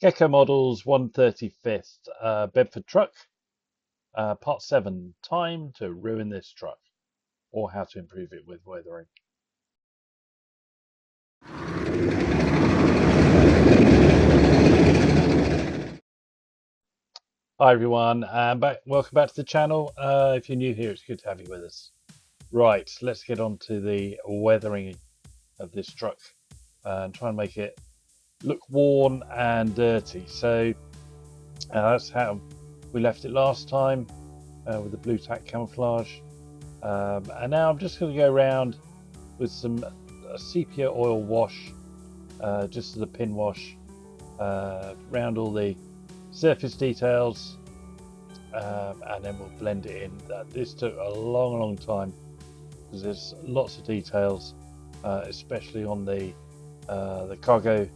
Gecko Models 135th Bedford Truck, Part 7, Time to Ruin This Truck, or How to Improve It with Weathering. Hi everyone, and welcome back to the channel. If you're new here, it's good to have you with us. Right, let's get on to the weathering of this truck and try and make it look worn and dirty. So that's how we left it last time with the blue tack camouflage. And now I'm just going to go around with some sepia oil wash, just as a pin wash, around all the surface details, and then we'll blend it in. This took a long time because there's lots of details, especially on the cargo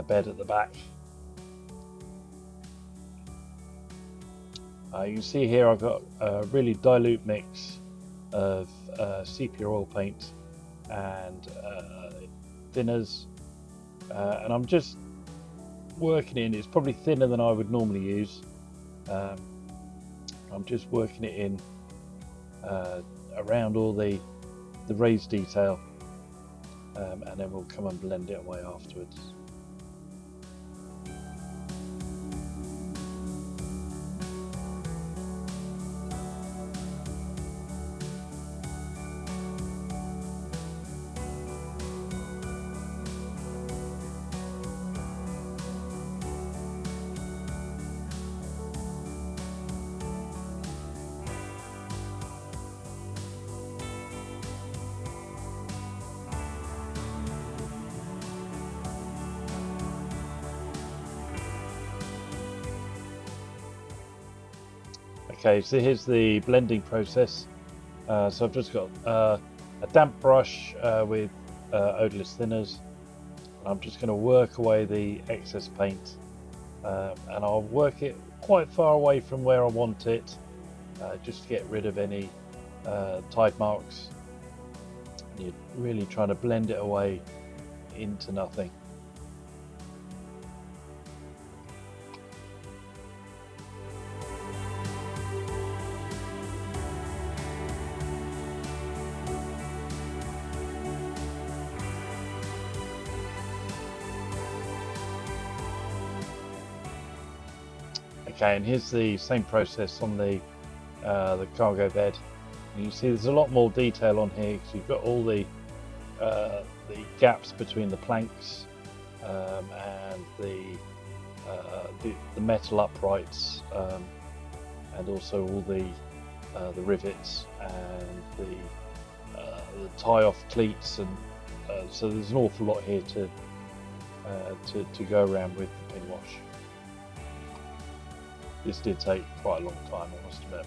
bed at the back. You can see here I've got a really dilute mix of sepia oil paint and thinners, and I'm just working in. It's probably thinner than I would normally use. I'm just working it in around all the raised detail, and then we'll come and blend it away afterwards. Okay, so here's the blending process. So I've just got a damp brush with odorless thinners. I'm just going to work away the excess paint, and I'll work it quite far away from where I want it, just to get rid of any tide marks. And you're really trying to blend it away into nothing. Okay, and here's the same process on the cargo bed. And you see there's a lot more detail on here because you've got all the gaps between the planks, and the metal uprights, and also all the rivets and the tie-off cleats, and so there's an awful lot here to go around with the pin wash. This did take quite a long time, I must admit.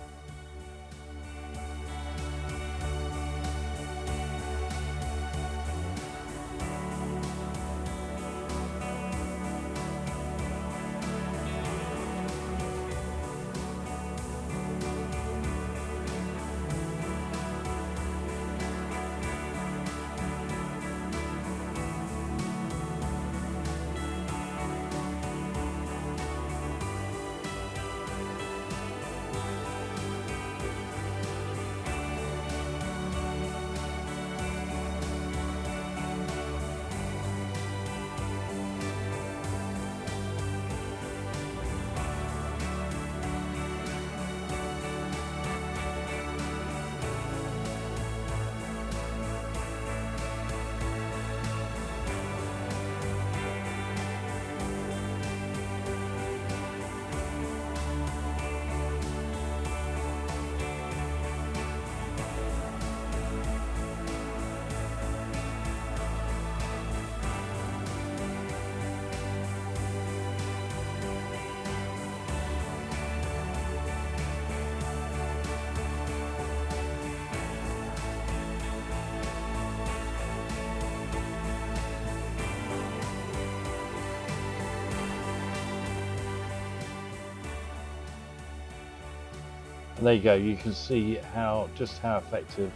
And there you go. You can see just how effective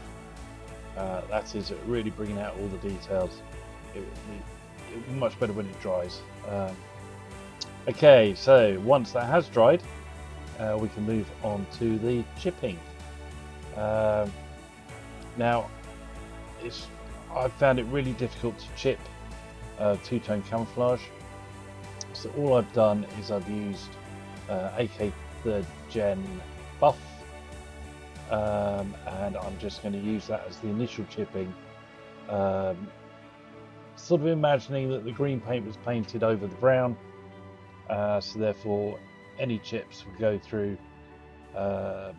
that is at really bringing out all the details. It will be much better when it dries. Okay, so once that has dried, we can move on to the chipping. Um, Now, I've found it really difficult to chip two-tone camouflage. So all I've done is I've used AK 3rd Gen buff, and I'm just going to use that as the initial chipping. Um, Sort of imagining that the green paint was painted over the brown, so therefore any chips would uh,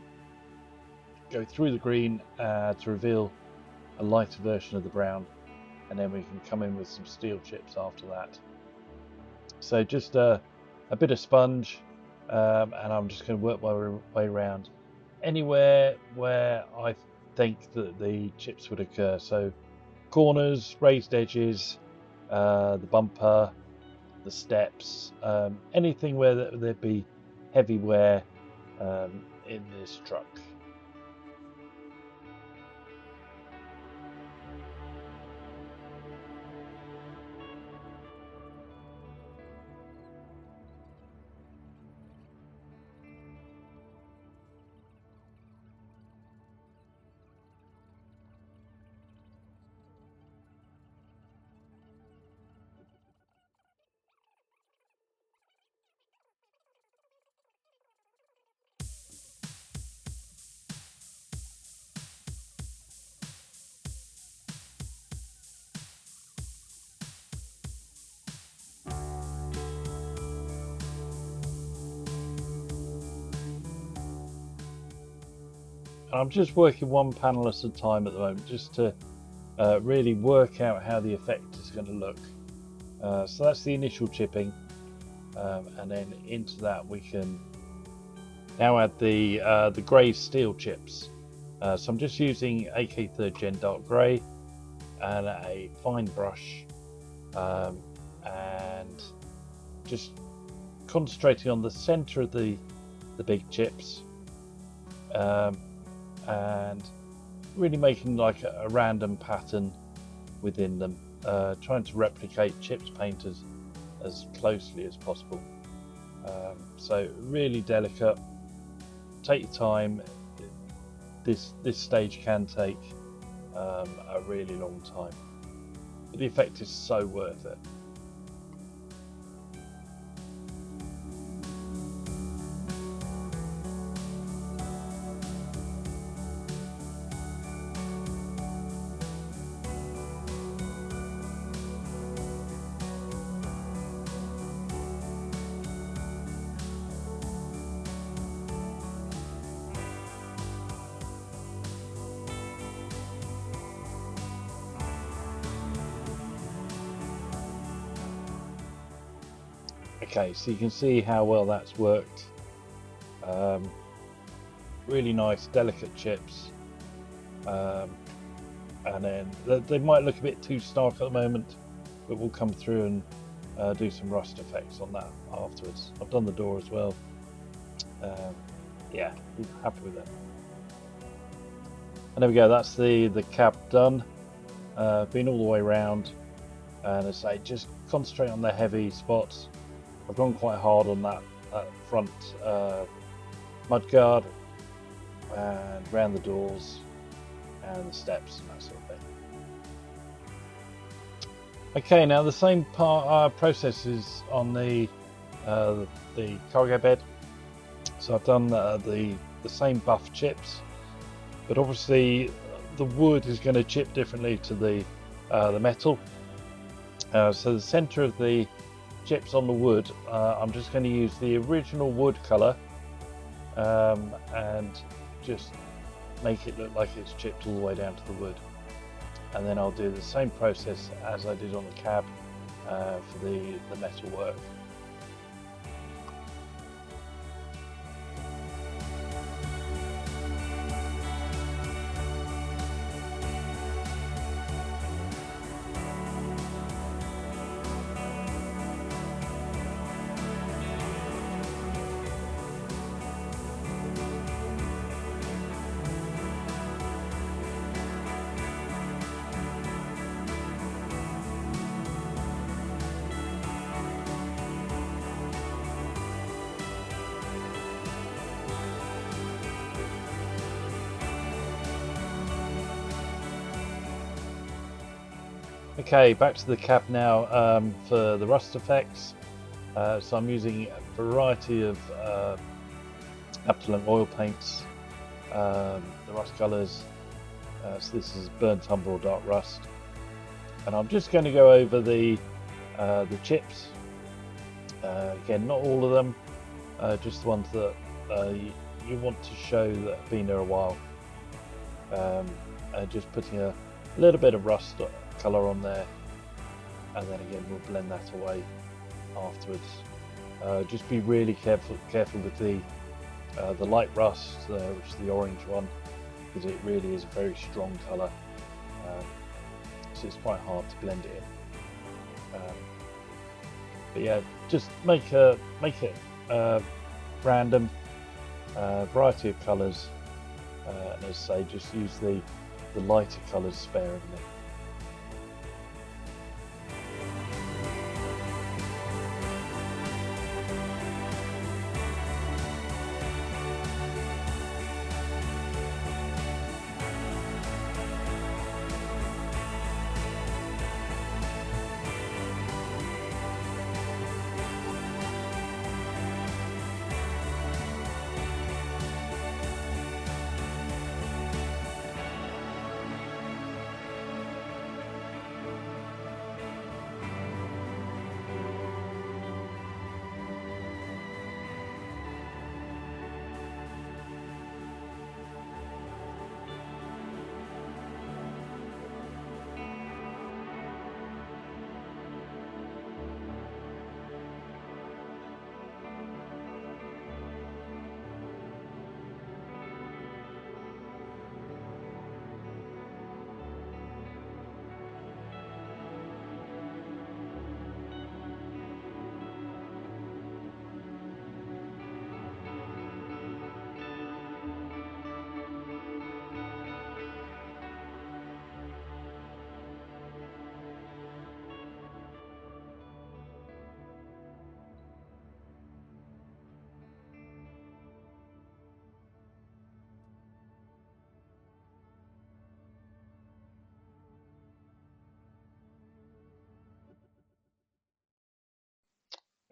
go through the green to reveal a lighter version of the brown, and then we can come in with some steel chips after that. So just a bit of sponge, and I'm just going to work my way around anywhere where I think that the chips would occur. So corners, raised edges, the bumper, the steps, anything where there'd be heavy wear in this truck. I'm just working one panel at a time at the moment, just to really work out how the effect is going to look. So that's the initial chipping, and then into that we can now add the grey steel chips. So I'm just using AK 3rd Gen Dark Grey and a fine brush, and just concentrating on the centre of the big chips, and really making like a random pattern within them, trying to replicate chips paint as closely as possible. So really delicate. Take your time. This stage can take a really long time, but the effect is so worth it. Okay, so you can see how well that's worked. Really nice, delicate chips, and then they might look a bit too stark at the moment, but we'll come through and do some rust effects on that afterwards. I've done the door as well. Yeah, happy with it. And there we go. That's the cab done. Been all the way around, and as I say, just concentrate on the heavy spots. I've gone quite hard on that front mudguard and around the doors and the steps and that sort of thing. Okay, now the same process is on the cargo bed. So I've done the same buff chips, but obviously the wood is going to chip differently to the metal. So the center of the chips on the wood, I'm just going to use the original wood color, and just make it look like it's chipped all the way down to the wood. And then I'll do the same process as I did on the cab for the metal work. Okay, back to the cab now for the rust effects. So I'm using a variety of Abteilung oil paints, the rust colours. So this is burnt umber or dark rust, and I'm just going to go over the chips. Again, not all of them, just the ones that you want to show that have been there a while. Just putting a little bit of rust colour on there, and then again we'll blend that away afterwards. Just be really careful with the light rust, which is the orange one, because it really is a very strong colour, so it's quite hard to blend it in. But yeah, just make it random, variety of colours, and as I say, just use the lighter colours sparingly.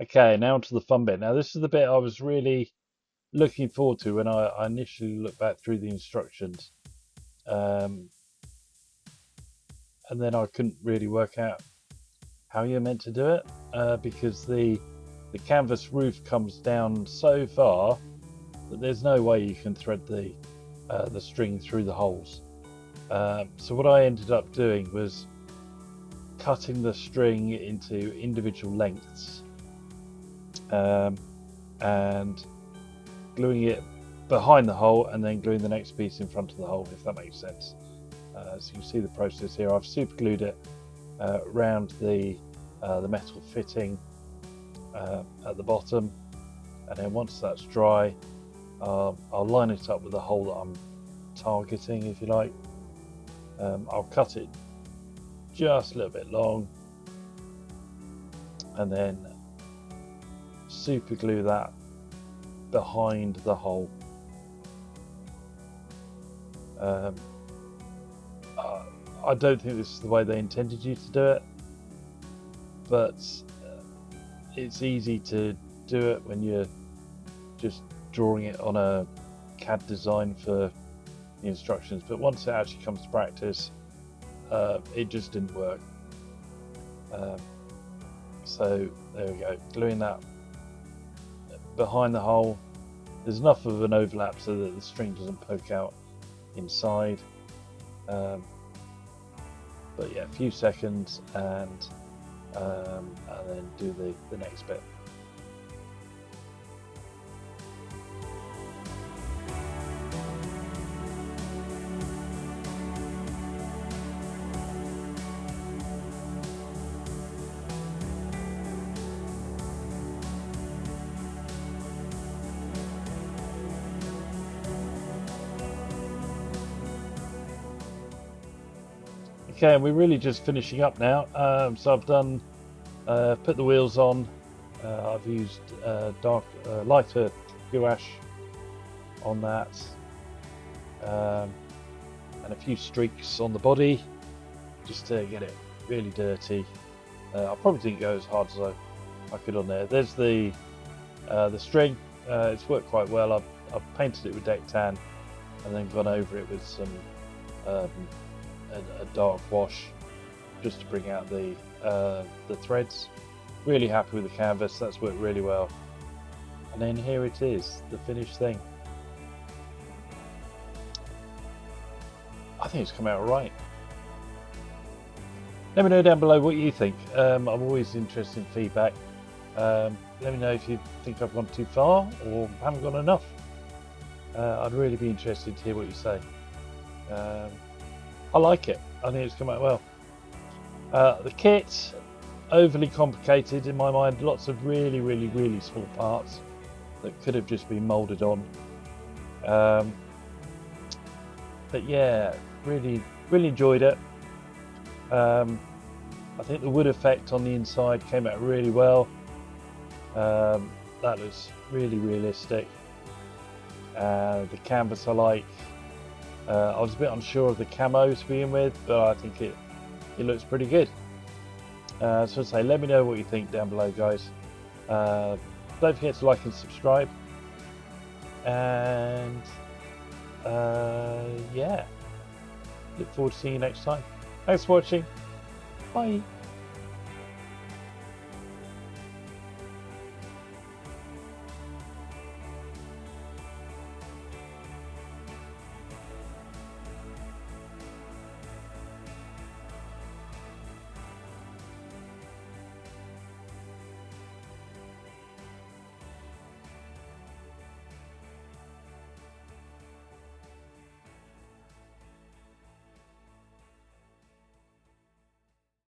Okay, now to the fun bit. Now this is the bit I was really looking forward to when I initially looked back through the instructions, and then I couldn't really work out how you're meant to do it, because the canvas roof comes down so far that there's no way you can thread the string through the holes. So what I ended up doing was cutting the string into individual lengths, and gluing it behind the hole, and then gluing the next piece in front of the hole, if that makes sense. So you can see the process here. I've super glued it around the metal fitting at the bottom, and then once that's dry, I'll line it up with the hole that I'm targeting, if you like. I'll cut it just a little bit long, and then super glue that behind the hole. I don't think this is the way they intended you to do it, but it's easy to do it when you're just drawing it on a CAD design for the instructions, but once it actually comes to practice, it just didn't work. So there we go, gluing that behind the hole. There's enough of an overlap so that the string doesn't poke out inside, but yeah, a few seconds, and then do the next bit. Okay, and we're really just finishing up now. So I've done, put the wheels on. I've used lighter gouache on that, and a few streaks on the body, just to get it really dirty. I probably didn't go as hard as I could on there. There's the string. It's worked quite well. I've painted it with deck tan and then gone over it with some a dark wash just to bring out the threads. Really happy with the canvas. That's worked really well. And then here it is, the finished thing. I think it's come out alright. Let me know down below what you think. I'm always interested in feedback. Let me know if you think I've gone too far or haven't gone enough. I'd really be interested to hear what you say. I like it. I think it's come out well. The kit, overly complicated in my mind. Lots of really, really, really small parts that could have just been moulded on. But yeah, really, really enjoyed it. I think the wood effect on the inside came out really well. That looks really realistic. The canvas I like. I was a bit unsure of the camo to begin with, but I think it looks pretty good. So I'd say let me know what you think down below, guys. Don't forget to like and subscribe. And yeah, look forward to seeing you next time. Thanks for watching. Bye.